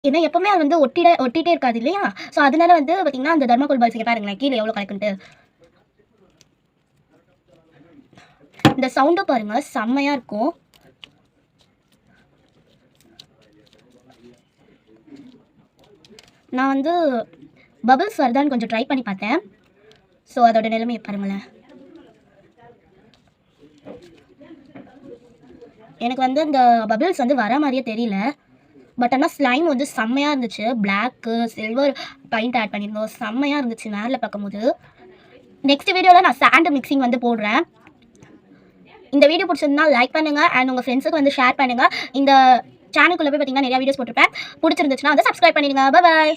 ஏன்னா எப்பவுமே அது வந்து ஒட்டிட்டே இருக்காது இல்லையா? ஸோ அதனால வந்து பார்த்தீங்கன்னா, அந்த தர்மாக்கோல் பால்ஸ் இங்க பாருங்களேன், கீழே எவ்வளோ கலக்குன்ட்டு. இந்த சவுண்டும் பாருங்க செம்மையா இருக்கும். நான் வந்து பபிள்ஸ் வருதான்னு கொஞ்சம் ட்ரை பண்ணி பார்த்தேன். ஸோ அதோட நிலைமையை பாருங்களேன். எனக்கு வந்து இந்த பபிள்ஸ் வந்து வர மாதிரியே தெரியல. பட் ஆனால் ஸ்லைம் வந்து செம்மையாக இருந்துச்சு. பிளாக்கு சில்வர் பெயிண்ட் ஆட் பண்ணியிருந்தோம். செம்மையாக இருந்துச்சு நேரில் பார்க்கும்போது. நெக்ஸ்ட் வீடியோவில் நான் சாண்ட் மிக்சிங் வந்து போடுறேன். இந்த வீடியோ பிடிச்சிருந்தா லைக் பண்ணுங்கள் அண்ட் உங்கள் ஃப்ரெண்ட்ஸுக்கு வந்து ஷேர் பண்ணுங்கள். இந்த சேனலுக்குள்ளே போய் பார்த்தீங்கன்னா நிறையா வீடியோஸ் போட்டிருப்பேன். பிடிச்சிருந்துச்சுன்னா வந்து சப்ஸ்கிரைப் பண்ணிடுங்க. பாய்.